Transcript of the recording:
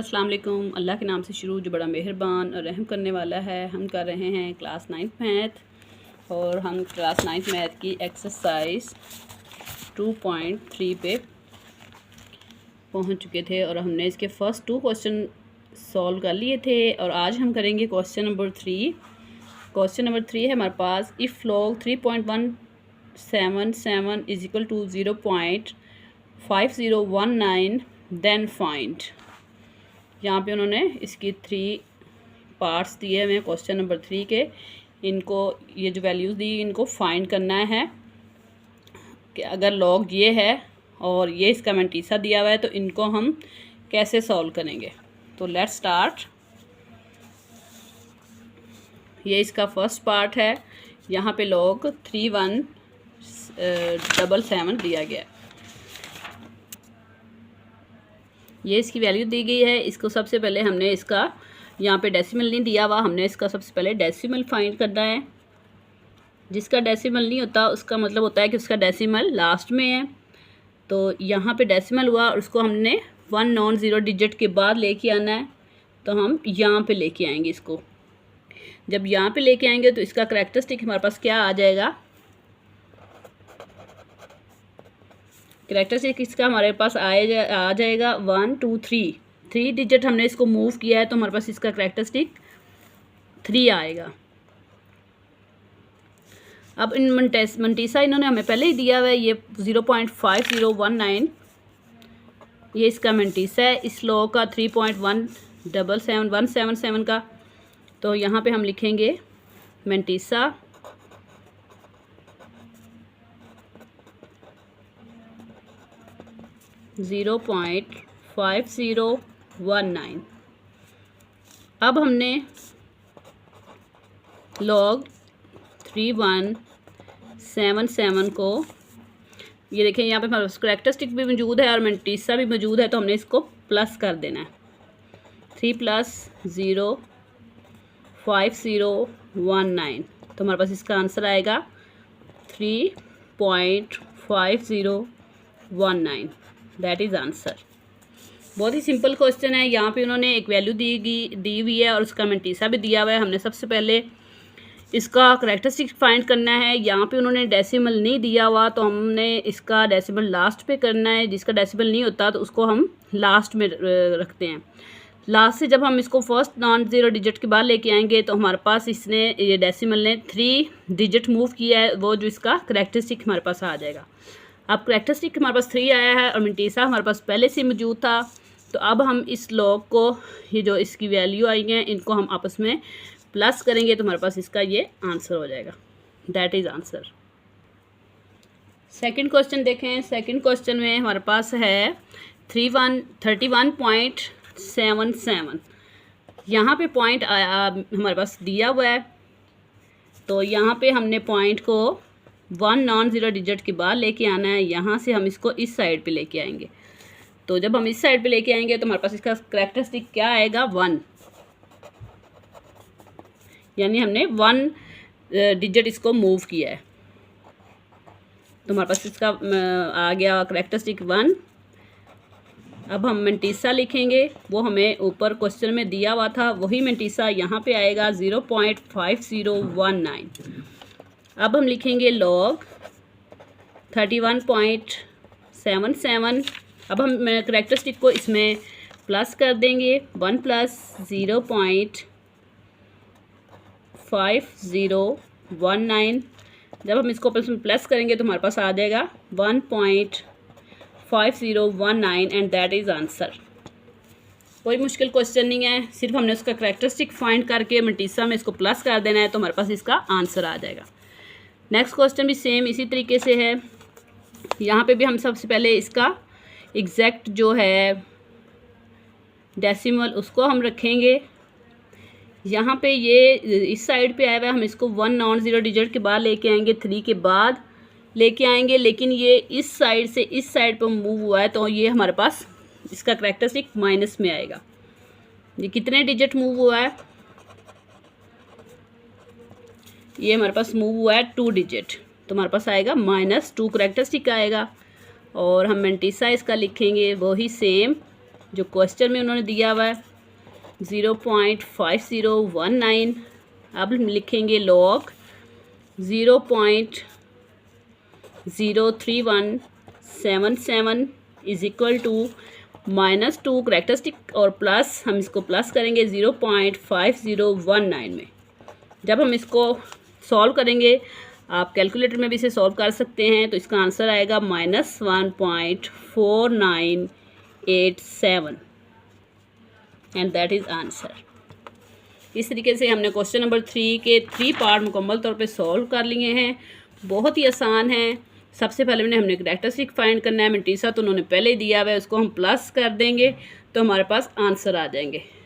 अस्सलाम वालेकुम। अल्लाह के नाम से शुरू जो बड़ा मेहरबान और रहम करने वाला है। हम कर रहे हैं क्लास 9th मैथ और हम क्लास 9th मैथ की एक्सरसाइज 2.3 पे पहुंच चुके थे और हमने इसके फर्स्ट 2 क्वेश्चन सॉल्व कर लिए थे और आज हम करेंगे क्वेश्चन नंबर 3। क्वेश्चन नंबर 3 है हमारे पास, if log 3.177 is equal to 0.5019 then find. यहाँ पे उन्होंने इसकी 3 पार्ट्स दिए हुए हैं क्वेश्चन नंबर 3 के। इनको ये जो वैल्यूज़ दी इनको फाइंड करना है कि अगर लॉग ये है और ये इसका मैंटीसा दिया हुआ है तो इनको हम कैसे सॉल्व करेंगे। तो लेट्स स्टार्ट। ये इसका फर्स्ट पार्ट है। यहाँ पे लॉग 3.177 दिया गया है। ये इसकी वैल्यू दी गई है। इसको सबसे पहले हमने इसका यहाँ पे डेसिमल नहीं दिया हुआ, हमने इसका सबसे पहले डेसिमल फाइंड करना है। जिसका डेसिमल नहीं होता उसका मतलब होता है कि उसका डेसिमल लास्ट में है। तो यहाँ पे डेसिमल हुआ और उसको हमने 1 नॉन ज़ीरो डिजिट के बाद लेके आना है। तो हम यहाँ पे लेके आएंगे इसको। जब यहाँ पे लेके आएंगे तो इसका करैक्टरिस्टिक हमारे पास क्या आ जाएगा। करैक्टरिस्टिक इसका हमारे पास आ जाएगा 1 2 3 डिजिट हमने इसको मूव किया है तो हमारे पास इसका करैक्टरिस्टिक 3 आएगा। अब इन मंटीसा इन्होंने हमें पहले ही दिया हुआ है, ये 0.5019 ये इसका मंटीसा है। इस लॉग का 3.177 का। तो यहाँ पे हम लिखेंगे मंटीसा 0.5019। अब हमने लॉग 3.177 को, ये देखें यहाँ पे हमारे पास करैक्टरिस्टिक भी मौजूद है और मंटीसा भी मौजूद है तो हमने इसको प्लस कर देना है। 3 + 0.5019 तो हमारे पास इसका आंसर आएगा 3.5019। That is answer. बहुत ही सिंपल क्वेश्चन है। यहाँ पे उन्होंने एक वैल्यू दी हुई है और उसका मंटीसा भी दिया हुआ है। हमने सबसे पहले इसका करैक्टरिस्टिक फाइंड करना है। यहाँ पे उन्होंने डेसिमल नहीं दिया हुआ तो हमने इसका डेसिमल लास्ट पे करना है। जिसका डेसिमल नहीं होता तो उसको हम लास्ट में रखते हैं। लास्ट से जब हम इसको फर्स्ट नॉन ज़ीरो डिजिट के बाद लेके आएंगे तो हमारे पास इसने ये डेसिमल ने 3 डिजिट मूव किया है, वो जो इसका करैक्टरिस्टिक हमारे पास आ जाएगा। अब करैक्टरिस्टिक हमारे पास 3 आया है और मंटीसा हमारे पास पहले से मौजूद था। तो अब हम इस लॉग को, ये जो इसकी वैल्यू आई है इनको हम आपस में प्लस करेंगे तो हमारे पास इसका ये आंसर हो जाएगा। That is answer. Second question देखें। सेकंड क्वेश्चन में हमारे पास है 31.77। यहाँ पे पॉइंट हमारे पास दिया हुआ है तो यहाँ पे हमने पॉइंट को 1 नॉन ज़ीरो डिजिट के बाद लेके आना है। यहाँ से हम इसको इस साइड पे लेके आएंगे। तो जब हम इस साइड पे लेके आएंगे तो हमारे पास इसका करैक्टरिस्टिक क्या आएगा 1, यानी हमने 1 डिजिट इसको मूव किया है तो हमारे पास इसका आ गया करैक्टरिस्टिक 1। अब हम मंटीसा लिखेंगे, वो हमें ऊपर क्वेश्चन में दिया हुआ था, वही मंटीसा यहाँ पे आएगा 0.5019। अब हम लिखेंगे लॉग 31.77। अब हम करैक्टरिस्टिक को इसमें प्लस कर देंगे। 1 + 0.5019। जब हम इसको प्लस करेंगे तो हमारे पास आ जाएगा 1.5019 एंड दैट इज़ आंसर। कोई मुश्किल क्वेश्चन नहीं है, सिर्फ हमने उसका करैक्टरिस्टिक फाइंड करके मंटीसा में इसको प्लस कर देना है तो हमारे पास इसका आंसर आ जाएगा। नेक्स्ट क्वेश्चन भी सेम इसी तरीके से है। यहाँ पे भी हम सबसे पहले इसका एग्जैक्ट जो है डेसिमल उसको हम रखेंगे। यहाँ पे ये इस साइड पे आया हुआ है, हम इसको 1 नॉन ज़ीरो डिजिट के बाद लेके आएंगे, 3 के बाद लेके आएंगे, लेकिन ये इस साइड से इस साइड पर मूव हुआ है तो ये हमारे पास इसका करैक्टरिस्टिक माइनस में आएगा। ये कितने डिजिट मूव हुआ है, ये हमारे पास मूव हुआ है 2 डिजिट तो हमारे पास आएगा -2 करैक्टरिस्टिक आएगा। और हम मंटीसा इसका लिखेंगे वही सेम जो क्वेश्चन में उन्होंने दिया हुआ है 0.5019। अब लिखेंगे log 0.03177 is equal to -2 characteristic और प्लस, हम इसको प्लस करेंगे 0.5019 में। जब हम इसको सॉल्व करेंगे, आप कैलकुलेटर में भी इसे सॉल्व कर सकते हैं, तो इसका आंसर आएगा -1.4987 एंड दैट इज़ आंसर। इस तरीके से हमने क्वेश्चन नंबर 3 के 3 पार्ट मुकम्मल तौर पे सॉल्व कर लिए हैं। बहुत ही आसान है। सबसे पहले हमने करैक्टरिस्टिक फाइंड करना है। मिंटीसा तो उन्होंने पहले ही दिया हुआ है, उसको हम प्लस कर देंगे तो हमारे पास आंसर आ जाएंगे।